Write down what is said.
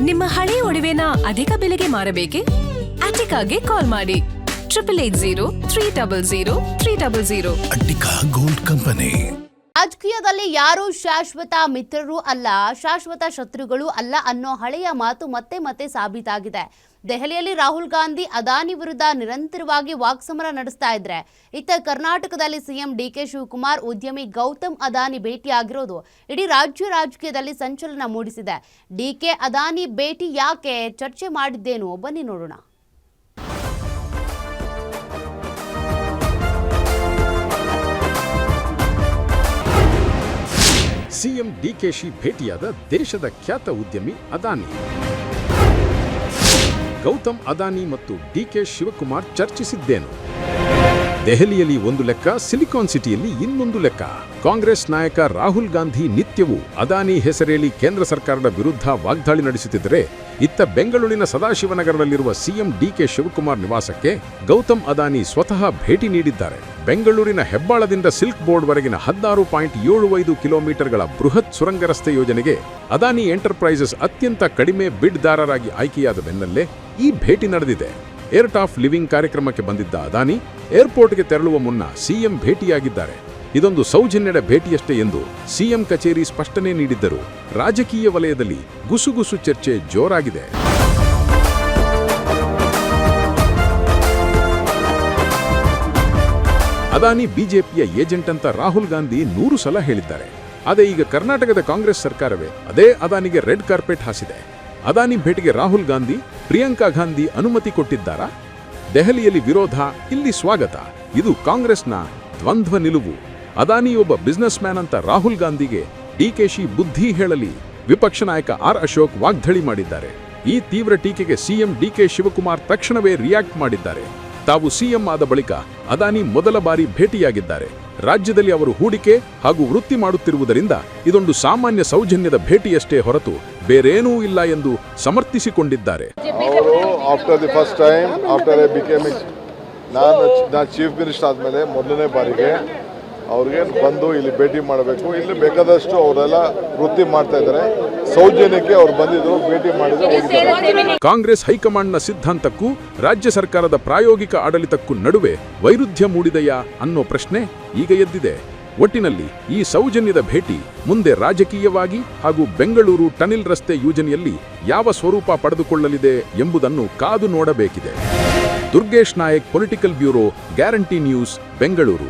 ನಿಮ್ಮ ಹಳೆ ಒಡವೆನ ಅಧಿಕ ಬೆಲೆಗೆ ಮಾರಬೇಕೆ? ಅಟಿಕಾಗೆ ಕಾಲ್ ಮಾಡಿ 8803000300. Attica gold company. ರಾಜಕೀಯದಲ್ಲಿ ಯಾರೂ ಶಾಶ್ವತ ಮಿತ್ರರು ಅಲ್ಲ, ಶಾಶ್ವತ ಶತ್ರುಗಳು ಅಲ್ಲ ಅನ್ನೋ ಹಳೆಯ ಮಾತು ಮತ್ತೆ ಮತ್ತೆ ಸಾಬೀತಾಗಿದೆ. ದೆಹಲಿಯಲ್ಲಿ ರಾಹುಲ್ ಗಾಂಧಿ ಅದಾನಿ ವಿರುದ್ಧ ನಿರಂತರವಾಗಿ ವಾಕ್ಸಮರ ನಡೆಸ್ತಾ ಇದ್ರೆ, ಇತ್ತ ಕರ್ನಾಟಕದಲ್ಲಿ ಸಿಎಂ ಡಿಕೆ ಶಿವಕುಮಾರ್ ಉದ್ಯಮಿ ಗೌತಮ್ ಅದಾನಿ ಭೇಟಿಯಾಗಿರೋದು ಇಡೀ ರಾಜ್ಯ ರಾಜಕೀಯದಲ್ಲಿ ಸಂಚಲನ ಮೂಡಿಸಿದೆ. ಡಿಕೆ ಅದಾನಿ ಭೇಟಿ ಯಾಕೆ, ಚರ್ಚೆ ಮಾಡಿದ್ದೇನು, ಬನ್ನಿ ನೋಡೋಣ. ಸಿಎಂ ಡಿಕೆಶಿ ಭೇಟಿಯಾದ ದೇಶದ ಖ್ಯಾತ ಉದ್ಯಮಿ ಅದಾನಿ. ಗೌತಮ್ ಅದಾನಿ ಮತ್ತು ಡಿಕೆ ಶಿವಕುಮಾರ್ ಚರ್ಚಿಸಿದ್ದೇನು? ದೆಹಲಿಯಲ್ಲಿ ಒಂದು ಲೆಕ್ಕ, ಸಿಲಿಕಾನ್ ಸಿಟಿಯಲ್ಲಿ ಇನ್ನೊಂದು ಲೆಕ್ಕ. ಕಾಂಗ್ರೆಸ್ ನಾಯಕ ರಾಹುಲ್ ಗಾಂಧಿ ನಿತ್ಯವೂ ಅದಾನಿ ಹೆಸರೇಳಿ ಕೇಂದ್ರ ಸರ್ಕಾರದ ವಿರುದ್ಧ ವಾಗ್ದಾಳಿ ನಡೆಸುತ್ತಿದ್ದರೆ, ಇತ್ತ ಬೆಂಗಳೂರಿನ ಸದಾಶಿವನಗರದಲ್ಲಿರುವ ಸಿಎಂ ಡಿಕೆ ಶಿವಕುಮಾರ್ ನಿವಾಸಕ್ಕೆ ಗೌತಮ್ ಅದಾನಿ ಸ್ವತಃ ಭೇಟಿ ನೀಡಿದ್ದಾರೆ. ಬೆಂಗಳೂರಿನ ಹೆಬ್ಬಾಳದಿಂದ ಸಿಲ್ಕ್ ಬೋರ್ಡ್ವರೆಗಿನ 16.75 ಕಿಲೋಮೀಟರ್ಗಳ ಬೃಹತ್ ಸುರಂಗ ರಸ್ತೆ ಯೋಜನೆಗೆ ಅದಾನಿ ಎಂಟರ್ಪ್ರೈಸಸ್ ಅತ್ಯಂತ ಕಡಿಮೆ ಬಿಡ್ದಾರರಾಗಿ ಆಯ್ಕೆಯಾದ ಬೆನ್ನಲ್ಲೇ ಈ ಭೇಟಿ ನಡೆದಿದೆ. ಏರ್ಟ್ ಆಫ್ ಲಿವಿಂಗ್ ಕಾರ್ಯಕ್ರಮಕ್ಕೆ ಬಂದಿದ್ದ ಅದಾನಿ ಏರ್ಪೋರ್ಟ್ಗೆ ತೆರಳುವ ಮುನ್ನ ಸಿಎಂ ಭೇಟಿಯಾಗಿದ್ದಾರೆ. ಇದೊಂದು ಸೌಜನ್ಯದ ಭೇಟಿಯಷ್ಟೇ ಎಂದು ಸಿಎಂ ಕಚೇರಿ ಸ್ಪಷ್ಟನೆ ನೀಡಿದ್ದರು. ರಾಜಕೀಯ ವಲಯದಲ್ಲಿ ಗುಸುಗುಸು ಚರ್ಚೆ ಜೋರಾಗಿದೆ. ಅದಾನಿ ಬಿಜೆಪಿಯ ಏಜೆಂಟ್ ಅಂತ ರಾಹುಲ್ ಗಾಂಧಿ 100 ಸಲ ಹೇಳಿದ್ದಾರೆ. ಆದರೆ ಈಗ ಕರ್ನಾಟಕದ ಕಾಂಗ್ರೆಸ್ ಸರ್ಕಾರವೇ ಅದೇ ಅದಾನಿಗೆ ರೆಡ್ ಕಾರ್ಪೆಟ್ ಹಾಸಿದೆ. ಅದಾನಿ ಭೇಟಿಗೆ ರಾಹುಲ್ ಗಾಂಧಿ, ಪ್ರಿಯಾಂಕಾ ಗಾಂಧಿ ಅನುಮತಿ ಕೊಟ್ಟಿದ್ದಾರಾ? ದೆಹಲಿಯಲ್ಲಿ ವಿರೋಧ, ಇಲ್ಲಿ ಸ್ವಾಗತ. ಇದು ಕಾಂಗ್ರೆಸ್ನ ದ್ವಂದ್ವ ನಿಲುವು. ಅದಾನಿ ಒಬ್ಬ ಬಿಸ್ನೆಸ್ ಮ್ಯಾನ್ ಅಂತ ರಾಹುಲ್ ಗಾಂಧಿಗೆ ಡಿಕೆಶಿ ಬುದ್ಧಿ ಹೇಳಲಿ. ವಿಪಕ್ಷ ನಾಯಕ ಆರ್ ಅಶೋಕ್ ವಾಗ್ದಾಳಿ ಮಾಡಿದ್ದಾರೆ. ಈ ತೀವ್ರ ಟೀಕೆಗೆ ಸಿಎಂ ಡಿಕೆ ಶಿವಕುಮಾರ್ ತಕ್ಷಣವೇ ರಿಯಾಕ್ಟ್ ಮಾಡಿದ್ದಾರೆ. ತಾವು ಸಿಎಂ ಆದ ಬಳಿಕ ಅದಾನಿ ಮೊದಲ ಬಾರಿ ಭೇಟಿಯಾಗಿದ್ದಾರೆ. ರಾಜ್ಯದಲ್ಲಿ ಅವರು ಹೂಡಿಕೆ ಹಾಗೂ ವೃತ್ತಿ ಮಾಡುತ್ತಿರುವುದರಿಂದ ಇದೊಂದು ಸಾಮಾನ್ಯ ಸೌಜನ್ಯದ ಭೇಟಿಯಷ್ಟೇ ಹೊರತು ಬೇರೇನೂ ಇಲ್ಲ ಎಂದು ಸಮರ್ಥಿಸಿಕೊಂಡಿದ್ದಾರೆ. ನಾನು ಚೀಫ್ ಮಿನಿಸ್ಟರ್ ಆದಮೇಲೆ ಮೊದಲನೇ ಬಾರಿಗೆ ಅವ್ರಿಗೆ ಬಂದು ಇಲ್ಲಿ ಭೇಟಿ ಮಾಡಬೇಕು. ಇಲ್ಲಿ ಬೇಕಾದಷ್ಟು ಅವರೆಲ್ಲ ವೃತ್ತಿ ಮಾಡ್ತಾ ಇದ್ದಾರೆ. ಸೌಜನ್ಯಕ್ಕೆ ಅವ್ರು ಬಂದಿದ್ರು, ಭೇಟಿ ಮಾಡಿದ್ರು, ಹೋಗಿದ್ದಾರೆ. ಕಾಂಗ್ರೆಸ್ ಹೈಕಮಾಂಡ್ನ ಸಿದ್ಧಾಂತಕ್ಕೂ ರಾಜ್ಯ ಸರ್ಕಾರದ ಪ್ರಾಯೋಗಿಕ ಆಡಳಿತಕ್ಕೂ ನಡುವೆ ವೈರುಧ್ಯ ಮೂಡಿದೆಯಾ ಅನ್ನೋ ಪ್ರಶ್ನೆ ಈಗ ಎದ್ದಿದೆ. ಒಟ್ಟಿನಲ್ಲಿ ಈ ಸೌಜನ್ಯದ ಭೇಟಿ ಮುಂದೆ ರಾಜಕೀಯವಾಗಿ ಹಾಗೂ ಬೆಂಗಳೂರು ಟನೆಲ್ ರಸ್ತೆ ಯೋಜನೆಯಲ್ಲಿ ಯಾವ ಸ್ವರೂಪ ಪಡೆದುಕೊಳ್ಳಲಿದೆ ಎಂಬುದನ್ನು ಕಾದು ನೋಡಬೇಕಿದೆ. Durgesh Nayak, political bureau, guarantee news, Bengaluru.